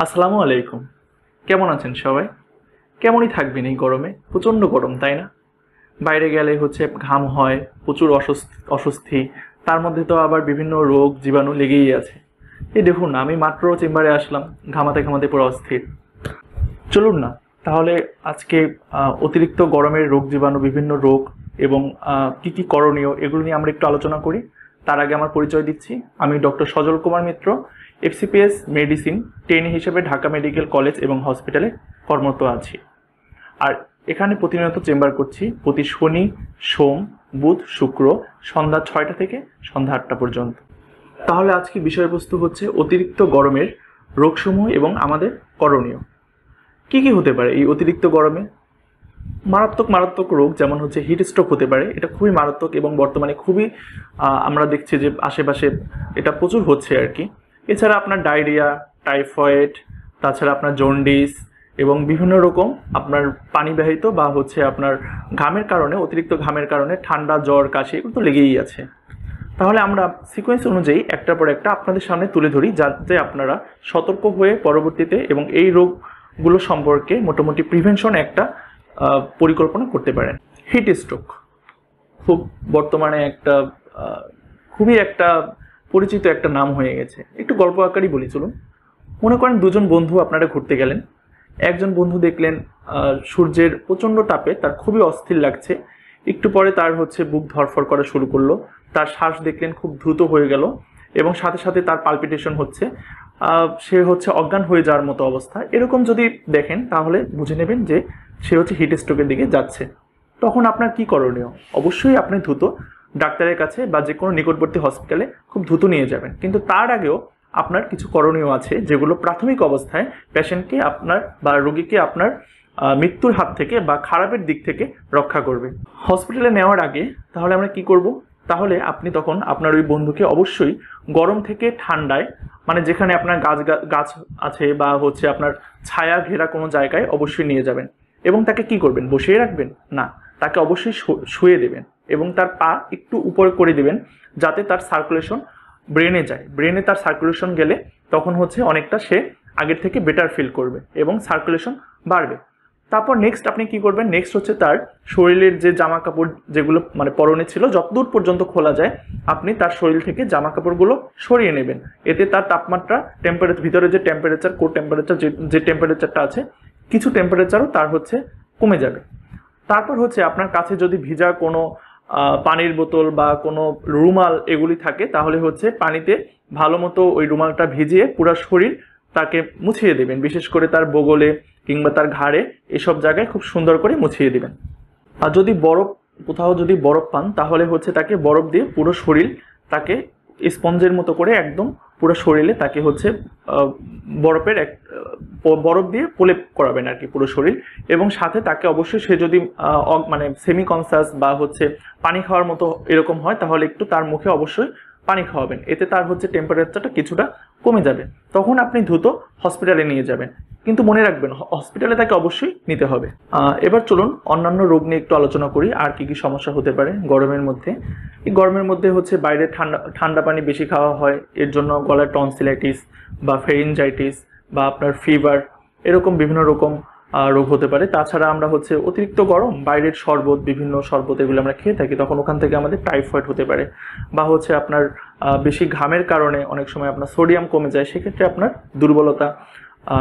আসসালামু আলাইকুম। কেমন আছেন সবাই? কেমনই থাকবেন এই গরমে? প্রচণ্ড গরম, তাই না? বাইরে গেলে হচ্ছে ঘাম হয়, প্রচুর অস্বস্তি। তার মধ্যে তো আবার বিভিন্ন রোগ জীবাণু লেগেই আছে। এই দেখুন না, আমি মাত্র চেম্বারে আসলাম, ঘামাতে ঘামাতে পুরো অস্থির। চলুন না তাহলে আজকে অতিরিক্ত গরমের রোগ জীবাণু, বিভিন্ন রোগ এবং কি কি করণীয় এগুলো নিয়ে আমরা একটু আলোচনা করি। তার আগে আমার পরিচয় দিচ্ছি, আমি ডক্টর সজল কুমার মিত্র, এফসিপিএস মেডিসিন ট্রেনি হিসেবে ঢাকা মেডিকেল কলেজ এবং হসপিটালে কর্মরত আছি। আর এখানে প্রতিনিয়ত চেম্বার করছি প্রতি শনি, সোম, বুধ, শুক্র সন্ধ্যা 6টা থেকে সন্ধ্যা 8টা পর্যন্ত। তাহলে আজকে বিষয়বস্তু হচ্ছে অতিরিক্ত গরমের রোগসমূহ এবং আমাদের করণীয়। কি কি হতে পারে এই অতিরিক্ত গরমে? মারাত্মক মারাত্মক রোগ যেমন হচ্ছে হিট স্ট্রোক হতে পারে, এটা খুবই মারাত্মক এবং বর্তমানে খুবই আমরা দেখছি যে আশেপাশে এটা প্রচুর হচ্ছে আর কি। এছাড়া আপনার ডায়রিয়া, টাইফয়েড, তাছাড়া আপনার জন্ডিস এবং বিভিন্ন রকম আপনার পানিবাহিত বা হচ্ছে আপনার ঘামের কারণে, অতিরিক্ত ঘামের কারণে ঠান্ডা, জ্বর, কাশি এগুলো তো লেগেই আছে। তাহলে আমরা সিকোয়েন্স অনুযায়ী একটার পর একটা আপনাদের সামনে তুলে ধরি, যাতে আপনারা সতর্ক হয়ে পরবর্তীতে এবং এই রোগগুলো সম্পর্কে মোটামুটি প্রিভেনশন একটা পরিকল্পনা করতে পারেন। হিট স্ট্রোক খুব বর্তমানে একটা খুবই একটা পরিচিত একটা নাম হয়ে গেছে। একটু গল্প আকারই বলি চলুন। মনে করেন দুজন বন্ধু আপনারা ঘুরতে গেলেন। একজন বন্ধু দেখলেন সূর্যের প্রচণ্ড তাপে তার খুবই অস্থির লাগছে। একটু পরে তার হচ্ছে বুক ধড়ফড় করা শুরু করলো, তার শ্বাস দেখলেন খুব দ্রুত হয়ে গেল এবং সাথে সাথে তার পালপিটেশন হচ্ছে, সে হচ্ছে অজ্ঞান হয়ে যাওয়ার মতো অবস্থা। এরকম যদি দেখেন তাহলে বুঝে নেবেন যে সে হচ্ছে হিট স্ট্রোকের দিকে যাচ্ছে। তখন আপনার কি করণীয়? অবশ্যই আপনি দ্রুত ডাক্তারের কাছে বা যে কোনো নিকটবর্তী হসপিটালে খুব দ্রুত নিয়ে যাবেন, কিন্তু তার আগেও আপনার কিছু করণীয় আছে যেগুলো প্রাথমিক অবস্থায় পেশেন্টকে আপনার বা রোগীকে আপনার মৃত্যুর হাত থেকে বা খারাপের দিক থেকে রক্ষা করবে। হসপিটালে নেওয়ার আগে তাহলে আমরা কি করব? তাহলে আপনি তখন আপনার ওই বন্ধুকে অবশ্যই গরম থেকে ঠান্ডায়, মানে যেখানে আপনার গাছ আছে বা হচ্ছে আপনার ছায়া ঘেরা কোনো জায়গায় অবশ্যই নিয়ে যাবেন। এবং তাকে কি করবেন? বসিয়ে রাখবেন না, তাকে অবশ্যই শুয়ে দেবেন এবং তার পা একটু উপরে করে দেবেন, যাতে তার সার্কুলেশন ব্রেনে যায়। ব্রেনে তার সার্কুলেশন গেলে তখন হচ্ছে অনেকটা সে আগের থেকে বেটার ফিল করবে এবং সার্কুলেশন বাড়বে। তারপর নেক্সট আপনি কি করবেন? নেক্সট হচ্ছে তার শরীরের যে জামা কাপড় যেগুলো মানে পরনে ছিল, যতদূর পর্যন্ত খোলা যায় আপনি তার শরীর থেকে জামা কাপড়গুলো সরিয়ে নেবেন। এতে তার তাপমাত্রা, টেম্পারেচার, ভিতরে যে টেম্পারেচার, কোর টেম্পারেচার, যে টেম্পারেচারটা আছে, কিছু টেম্পারেচারও তার হচ্ছে কমে যাবে। তারপর হচ্ছে আপনার কাছে যদি ভিজা কোনো পানির বোতল বা কোনো রুমাল এগুলি থাকে, তাহলে হচ্ছে পানিতে ভালো মতো ওই রুমালটা ভিজিয়ে পুরো শরীর তাকে মুছিয়ে দেবেন, বিশেষ করে তার বগলে কিংবা তার ঘাড়ে, এসব জায়গায় খুব সুন্দর করে মুছিয়ে দেবেন। আর যদি কোথাও যদি বরফ পান তাহলে হচ্ছে তাকে বরফ দিয়ে পুরো শরীর, তাকে স্পঞ্জের মতো করে একদম পুরো শরীরে তাকে হচ্ছে বরফ দিয়ে প্রলেপ করাবেন আর কি পুরো শরীর। এবং সাথে তাকে অবশ্যই, সে যদি মানে সেমি কনসাস বা হচ্ছে পানি খাওয়ার মতো এরকম হয়, তাহলে একটু তার মুখে অবশ্যই পানি খাওয়াবেন। এতে তার হচ্ছে টেম্পারেচারটা কিছুটা কমে যাবে। তখন আপনি দ্রুত হসপিটালে নিয়ে যাবেন, কিন্তু মনে রাখবেন হসপিটালে তাকে অবশ্যই নিতে হবে। এবার চলুন অন্যান্য রোগ নিয়ে একটু আলোচনা করি। আর কি কি সমস্যা হতে পারে গরমের মধ্যে? এই গরমের মধ্যে হচ্ছে বাইরে ঠান্ডা পানি বেশি খাওয়া হয়, এর জন্য গলার টনসিলাইটিস বা ফেরিনজাইটিস বা আপনার ফিভার, এরকম বিভিন্ন রকম রোগ হতে পারে। তাছাড়া আমরা হচ্ছে অতিরিক্ত গরম, বাইরের শরবত, বিভিন্ন শরবত এগুলো আমরা খেয়ে থাকি, তখন ওখান থেকে আমাদের টাইফয়েড হতে পারে। বা হচ্ছে আপনার বেশি ঘামের কারণে অনেক সময় আপনার সোডিয়াম কমে যায়, সেক্ষেত্রে আপনার দুর্বলতা,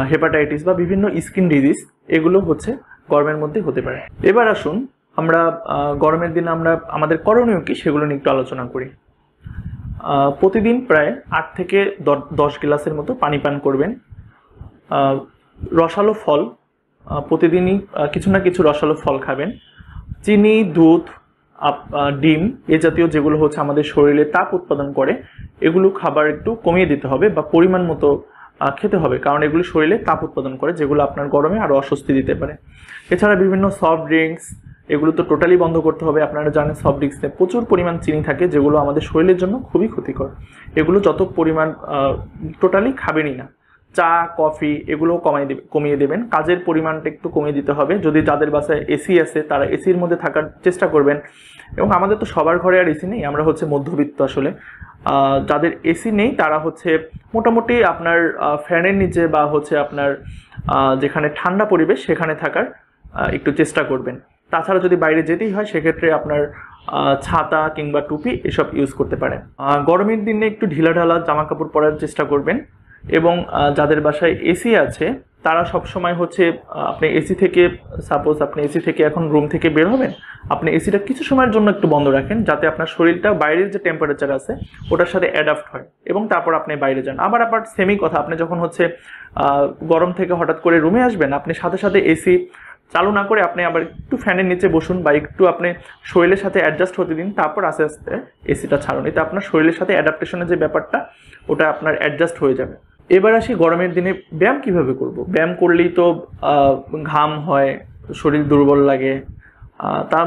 হেপাটাইটিস বা বিভিন্ন স্কিন ডিজিজ এগুলো হচ্ছে গরমের মধ্যে হতে পারে। এবার আসুন আমরা গরমের দিনে আমরা আমাদের করণীয় কি সেগুলো নিয়ে একটু আলোচনা করি। প্রতিদিন প্রায় 8 থেকে 10 গ্লাসের মতো পানি পান করবেন। রসালো ফল, প্রতিদিনই কিছু না কিছু রসালো ফল খাবেন। চিনি, দুধ, ডিম এ জাতীয় যেগুলো হচ্ছে আমাদের শরীরে তাপ উৎপাদন করে, এগুলো খাবার একটু কমিয়ে দিতে হবে বা পরিমাণ মতো খেতে হবে, কারণ এগুলো শরীরে তাপ উৎপাদন করে, যেগুলো আপনার গরমে আরও অস্বস্তি দিতে পারে। এছাড়া বিভিন্ন সফট ড্রিঙ্কস এগুলো তো টোটালি বন্ধ করতে হবে। আপনারা জানেন সফট ড্রিঙ্কসে প্রচুর পরিমাণ চিনি থাকে, যেগুলো আমাদের শরীরের জন্য খুবই ক্ষতিকর। এগুলো যত পরিমাণ টোটালি খাবেনই না। চা কফি এগুলো কমিয়ে দেবেন। কাজের পরিমাণটা একটু কমিয়ে দিতে হবে। যদি যাদের বাসায় এসি আছে তারা এসির মধ্যে থাকার চেষ্টা করবেন। এবং আমাদের তো সবার ঘরে আর এসি নেই, আমরা হচ্ছে মধ্যবিত্ত আসলে। যাদের এসি নেই তারা হচ্ছে মোটামুটি আপনার ফ্যানের নিচে বা হচ্ছে আপনার যেখানে ঠান্ডা পরিবেশ সেখানে থাকার একটু চেষ্টা করবেন। তাছাড়া যদি বাইরে যেতেই হয় সেক্ষেত্রে আপনার ছাতা কিংবা টুপি এসব ইউজ করতে পারেন। গরমের দিনে একটু ঢিলাঢালা জামা কাপড় পরার চেষ্টা করবেন। এবং যাদের বাসায় এসি আছে তারা সবসময় হচ্ছে আপনি এসি থেকে সাপোজ আপনি এসি থেকে এখন রুম থেকে বের হবেন, আপনি এসিটা কিছু সময়ের জন্য একটু বন্ধ রাখেন যাতে আপনার শরীরটা বাইরের যে টেম্পারেচার আছে ওটার সাথে অ্যাডাপ্ট হয় এবং তারপর আপনি বাইরে যান। আবার সেমই কথা, আপনি যখন হচ্ছে গরম থেকে হঠাৎ করে রুমে আসবেন আপনি সাথে সাথে এসি চালু না করে আপনি আবার একটু ফ্যানের নিচে বসুন বা একটু আপনি শরীরের সাথে অ্যাডজাস্ট হতে দিন, তারপর আস্তে আস্তে এসিটা ছাড়ুন। এতে আপনার শরীরের সাথে অ্যাডাপ্টেশনের যে ব্যাপারটা ওটা আপনার অ্যাডজাস্ট হয়ে যাবে। এবার আসি গরমের দিনে ব্যায়াম কিভাবে করব। ব্যায়াম করলেই তো ঘাম হয়, শরীর দুর্বল লাগে, তা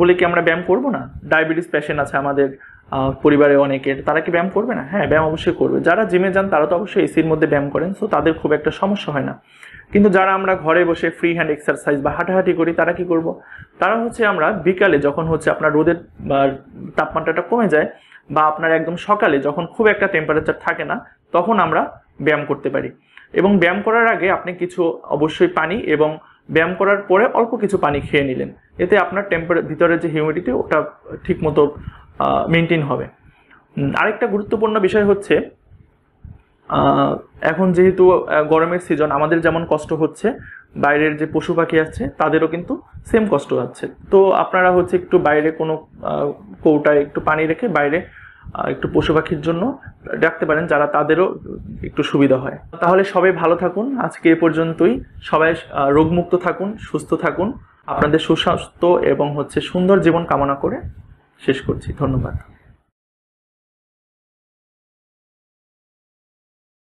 বলে কি আমরা ব্যায়াম করব না? ডায়াবেটিস পেশেন্ট আছে আমাদের পরিবারে অনেকের, তারা কি ব্যায়াম করবে না? হ্যাঁ, ব্যায়াম অবশ্যই করবে। যারা জিমে যান তারা তো অবশ্যই এসির মধ্যে ব্যায়াম করেন, সো তাদের খুব একটা সমস্যা হয় না। কিন্তু যারা আমরা ঘরে বসে ফ্রি হ্যান্ড এক্সারসাইজ বা হাঁটাহাঁটি করি তারা কি করব? তারা হচ্ছে আমরা বিকালে যখন হচ্ছে আপনার রোদের তাপমাত্রাটা কমে যায় বা আপনার একদম সকালে যখন খুব একটা টেম্পারেচার থাকে না তখন আমরা ব্যায়াম করতে পারি। এবং ব্যায়াম করার আগে আপনি কিছু অবশ্যই পানি এবং ব্যায়াম করার পরে অল্প কিছু পানি খেয়ে নিলেন, এতে আপনার ভিতরের যে হিউমিডিটি ওটা ঠিক মতো মেনটেন হবে। আরেকটা গুরুত্বপূর্ণ বিষয় হচ্ছে এখন যেহেতু গরমের সিজন, আমাদের যেমন কষ্ট হচ্ছে বাইরের যে পশু পাখি আছে তাদেরও কিন্তু সেম কষ্ট হচ্ছে। তো আপনারা হচ্ছে একটু বাইরে কোনো কৌটায় একটু পানি রেখে বাইরে একটু পশু পাখির জন্য রাখতে পারেন, যারা তাদেরও একটু সুবিধা হয়। তাহলে সবাই ভালো থাকুন, আজকে এ পর্যন্তই। সবাই রোগমুক্ত থাকুন, সুস্থ থাকুন। আপনাদের সুস্বাস্থ্য এবং হচ্ছে সুন্দর জীবন কামনা করে শেষ করছি। ধন্যবাদ।